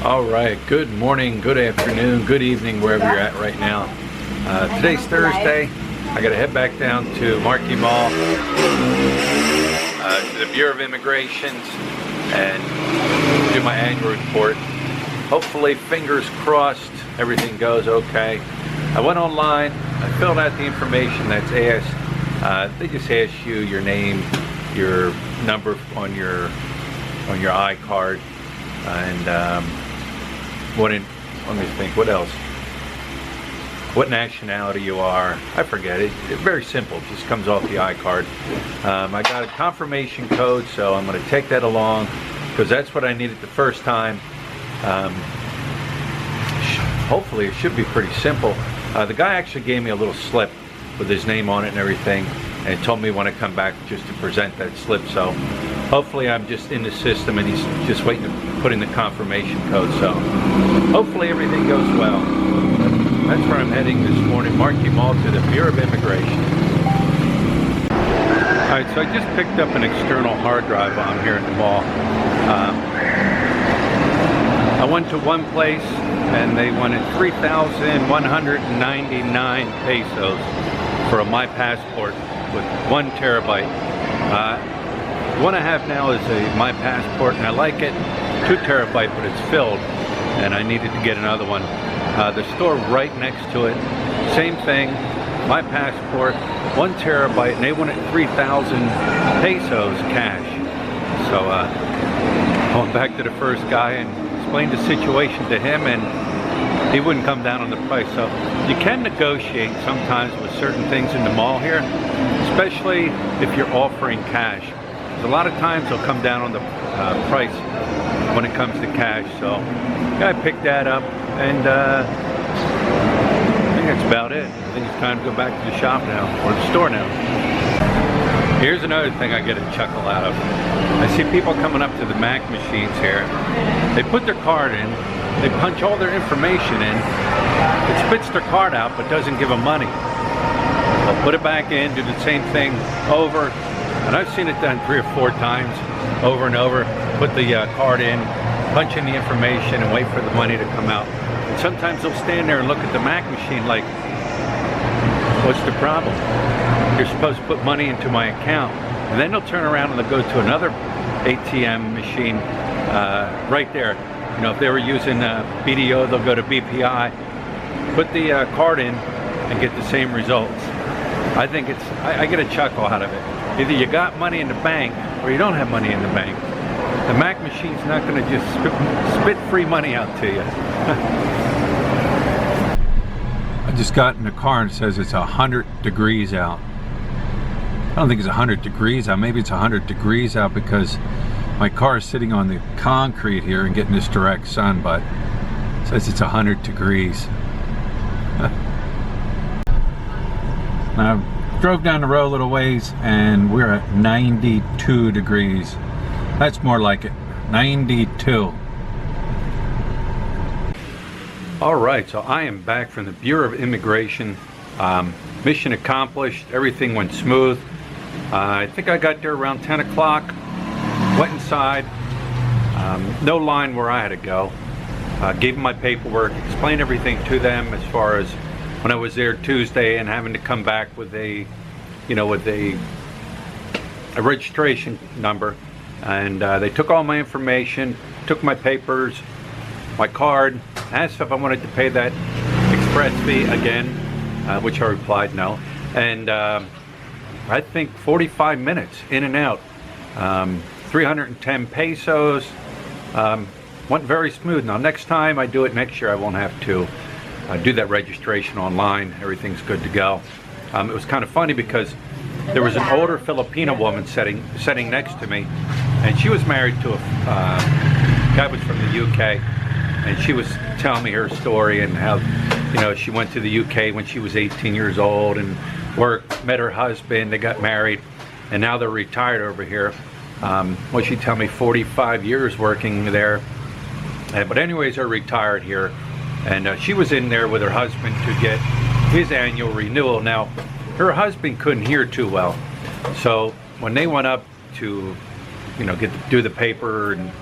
All right, good morning, good afternoon, good evening, wherever you're at right now. Today's Thursday. I got to head back down to Marquee Mall, to the Bureau of Immigration, and do my annual report. Hopefully, fingers crossed, everything goes okay. I went online, I filled out the information that's asked. They just ask you your name, your number on your iCard, and let me think, what else? What nationality you are. I forget it. It's very simple. It just comes off the iCard. I got a confirmation code, so I'm going to take that along because that's what I needed the first time. Hopefully it should be pretty simple. The guy actually gave me a little slip with his name on it and everything, and told me when I come back just to present that slip. So hopefully I'm just in the system and he's just waiting to put in the confirmation code. So hopefully everything goes well. That's where I'm heading this morning, Marquee Mall, to the Bureau of Immigration. Alright, so I just picked up an external hard drive while I'm here at the mall. I went to one place and they wanted 3,199 pesos for my passport with 1 terabyte. The one I have now is my passport, and I like it. 2 terabyte, but it's filled, and I needed to get another one. The store right next to it, same thing. My passport, 1 terabyte, and they wanted 3,000 pesos cash. So I went back to the first guy and explained the situation to him, and he wouldn't come down on the price. So you can negotiate sometimes with certain things in the mall here, especially if you're offering cash. A lot of times they'll come down on the price when it comes to cash. So yeah, I picked that up, and I think that's about it. I think it's time to go back to the shop now, or the store now. Here's another thing I get a chuckle out of. I see people coming up to the Mac machines here. They put their card in, they punch all their information in, it spits their card out but doesn't give them money. They'll put it back in, do the same thing over. And I've seen it done 3 or 4 times, over and over. Put the card in, punch in the information, and wait for the money to come out. And sometimes they'll stand there and look at the Mac machine like, what's the problem? You're supposed to put money into my account. And then they'll turn around and they'll go to another ATM machine right there. You know, if they were using BDO, they'll go to BPI, put the card in, and get the same results. I think it's, I get a chuckle out of it. Either you got money in the bank or you don't have money in the bank. The Mac machine's not going to just spit free money out to you. I just got in the car and it says it's 100 degrees out. I don't think it's 100 degrees out. Maybe it's 100 degrees out because my car is sitting on the concrete here and getting this direct sun, but it says it's 100 degrees. Now, drove down the road a little ways and we're at 92 degrees. That's more like it, 92. All right, so I am back from the Bureau of Immigration. Mission accomplished, everything went smooth. I think I got there around 10 o'clock, went inside, no line where I had to go. Gave them my paperwork, explained everything to them as far as when I was there Tuesday and having to come back with a, you know, with a registration number, and they took all my information, took my papers, my card, asked if I wanted to pay that express fee again, which I replied no, and I think 45 minutes in and out, 310 pesos, went very smooth. Now next time I do it next year, I won't have to do that registration online. Everything's good to go. It was kind of funny because there was an older Filipino woman sitting next to me, and she was married to a guy was from the UK, and she was telling me her story and how, you know, she went to the UK when she was 18 years old and worked, met her husband, they got married, and now they're retired over here. Well, she told me 45 years working there, but anyways, they're retired here. And she was in there with her husband to get his annual renewal. Now, her husband couldn't hear too well, so when they went up to, you know, do the paper and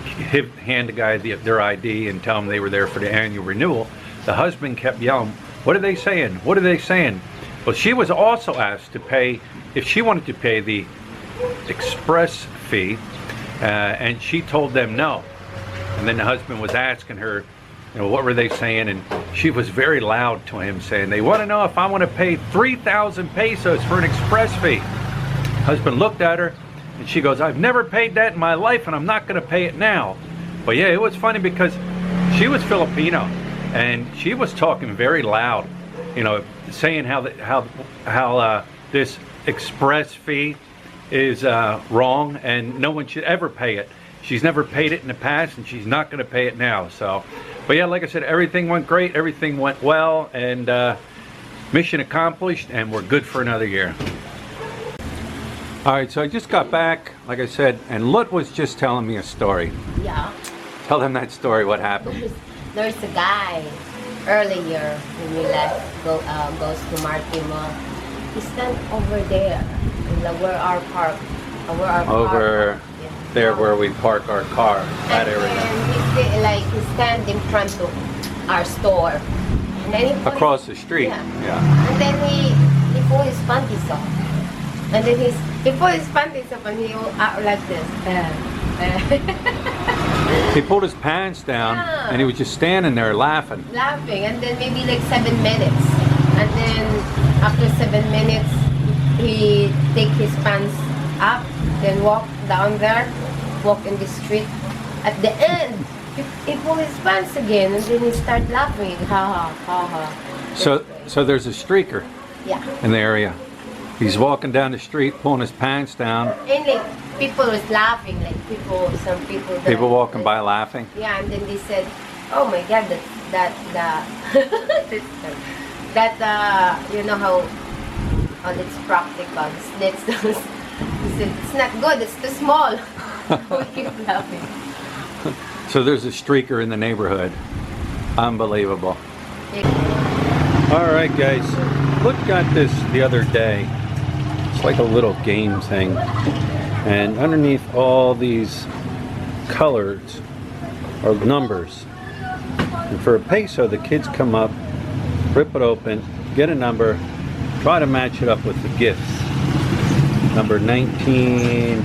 hand the guy their ID and tell them they were there for the annual renewal, the husband kept yelling, "What are they saying? What are they saying?" Well, she was also asked to pay, if she wanted to pay the express fee, and she told them no. And then the husband was asking her, you know, what were they saying? And she was very loud to him, saying, "They want to know if I want to pay 3,000 pesos for an express fee." Husband looked at her, and she goes, "I've never paid that in my life, and I'm not going to pay it now." But yeah, it was funny because she was Filipino, and she was talking very loud, you know, saying how this express fee is wrong, and no one should ever pay it. She's never paid it in the past, and she's not going to pay it now. So, but yeah, like I said, everything went great, everything went well, and mission accomplished, and we're good for another year. All right, so I just got back, like I said, and Lut was just telling me a story. Yeah. Tell them that story, what happened. There's a guy earlier when we left, goes to Martimo. He stand over there, where our park, over there where we park our car, that area. And he stand in front of our store. And then he across the street. Yeah. And then he pulled his panties off. And then he pulled his panties off, and he out like this. He pulled his pants down, and he was just standing there laughing. And then maybe like 7 minutes. And then after 7 minutes, he take his pants up, then walk down there, walk in the street. At the end, he pull his pants again, and then he start laughing. Ha ha ha ha. So there's a streaker. Yeah. In the area. He's walking down the street, pulling his pants down. And like people was laughing, like some people. People walking by laughing. Yeah, and then they said, "Oh my God, you know how it's practical. He said it's not good. It's too small." We keep laughing. So there's a streaker in the neighborhood. Unbelievable. All right, guys. Look at this the other day. It's like a little game thing, and underneath all these colors are numbers. And for a peso, the kids come up, rip it open, get a number, try to match it up with the gifts. Number 19,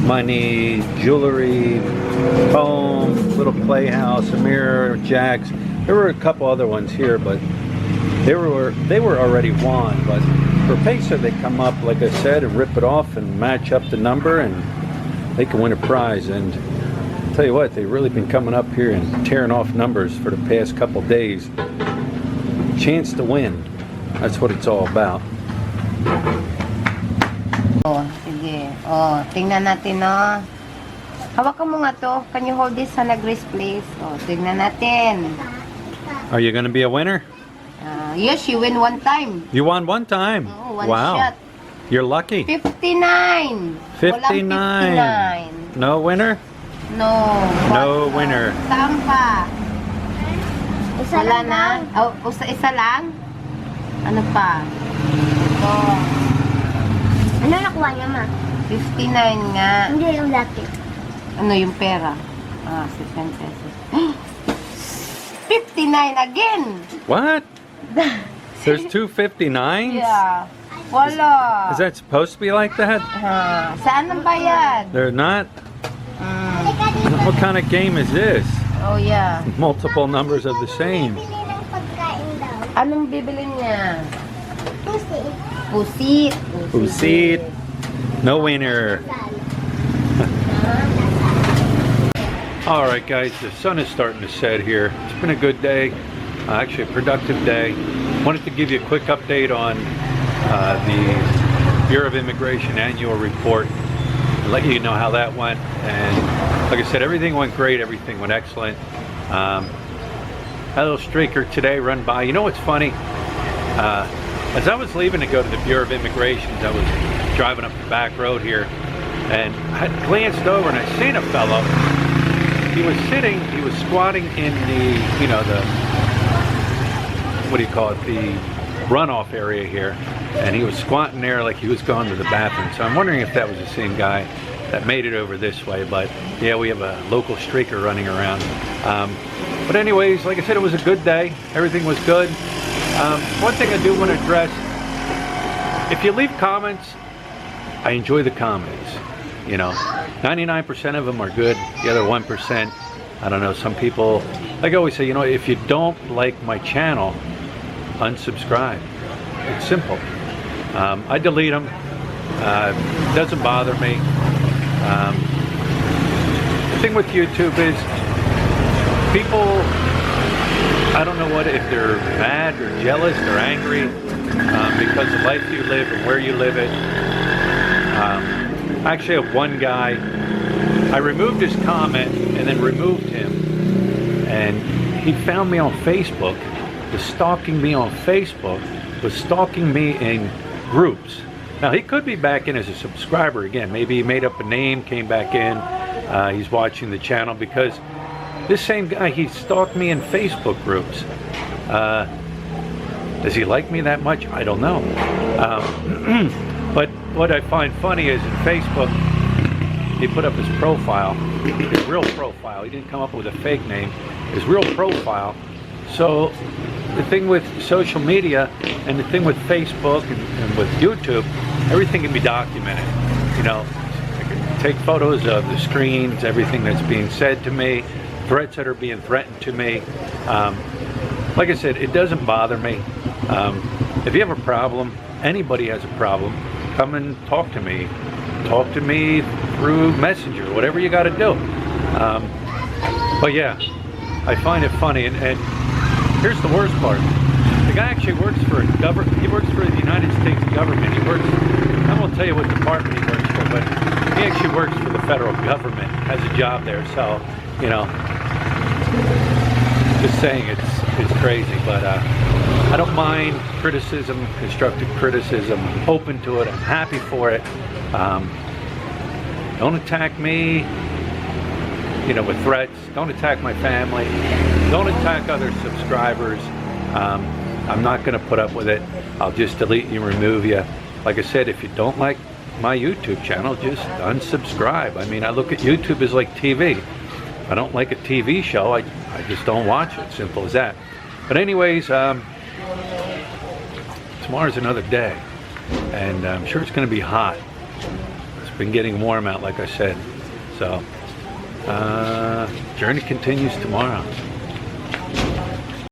money, jewelry, comb, little playhouse, a mirror, jacks. There were a couple other ones here, but they were already won. But for peso, they come up, like I said, and rip it off and match up the number, and they can win a prize. And I'll tell you what, they've really been coming up here and tearing off numbers for the past couple days. Chance to win. That's what it's all about. Oh, sige. Oh, tingnan natin, no. Hawakan mo nga to. Can you hold this, Hannah Grace, please? Oh, tingnan natin. Are you going to be a winner? Yes, you win one time. You won one time. Oh, one wow. shot. You're lucky. 59. 59. No winner? No. No winner. Saan pa? Wala na? Oh, isa lang? Ano pa? Oh. Ano nakuha niya, ma? 59 nga. Hindi yung dati. Ano yung pera? 6 pesos. 59 again! What? There's two 59s? Yeah. Wala. Is that supposed to be like that? Saan ang bayad? They're not? What kind of game is this? Oh, yeah. Multiple numbers of the same. Bili ng pagkain daw. Anong bibili niya? Pusi. Pusit. Pusit. No winner. Alright guys, the sun is starting to set here. It's been a good day, actually a productive day. Wanted to give you a quick update on the Bureau of Immigration annual report and let you know how that went. And like I said, everything went great, everything went excellent. Had a little streaker today run by. You know what's funny? As I was leaving to go to the Bureau of Immigration, I was driving up the back road here, and I glanced over and I seen a fellow. He was squatting in the, you know, the, what do you call it, the runoff area here, and he was squatting there like he was going to the bathroom. So I'm wondering if that was the same guy. that made it over this way, but yeah, we have a local streaker running around. But anyways, like I said, it was a good day. Everything was good. One thing I do want to address, if you leave comments, I enjoy the comments. You know, 99% of them are good. The other 1%, I don't know, some people, like I always say, you know, if you don't like my channel, unsubscribe. It's simple. I delete them. It doesn't bother me. The thing with YouTube is people, I don't know what, if they're mad or jealous or angry because the life you live and where you live it. I actually have one guy, I removed his comment and then removed him, and he found me on Facebook, was stalking me on Facebook, was stalking me in groups. Now he could be back in as a subscriber again. Maybe he made up a name, came back in, he's watching the channel, because this same guy, he stalked me in Facebook groups. Does he like me that much? I don't know. But what I find funny is in Facebook, he put up his profile, his real profile. He didn't come up with a fake name, his real profile. So the thing with social media and the thing with Facebook and with YouTube, everything can be documented. You know, I can take photos of the screens, everything that's being said to me, threats that are being threatened to me. Like I said, it doesn't bother me. If you have a problem, anybody has a problem, come and talk to me. Talk to me through Messenger, whatever you got to do. But yeah, I find it funny, and here's the worst part. The guy actually works for a government. He works for the United States government. He works, I won't tell you what department he works for, but he actually works for the federal government, has a job there. So, you know, just saying, it's crazy, but I don't mind criticism, constructive criticism. I'm open to it. I'm happy for it. Don't attack me, you know, with threats. Don't attack my family. Don't attack other subscribers. I'm not going to put up with it. I'll just delete you, remove you. Like I said, if you don't like my YouTube channel, just unsubscribe. I mean, I look at YouTube as like TV. If I don't like a TV show, I just don't watch it. Simple as that. But anyways, tomorrow's another day, and I'm sure it's going to be hot. It's been getting warm out, like I said. So, journey continues tomorrow.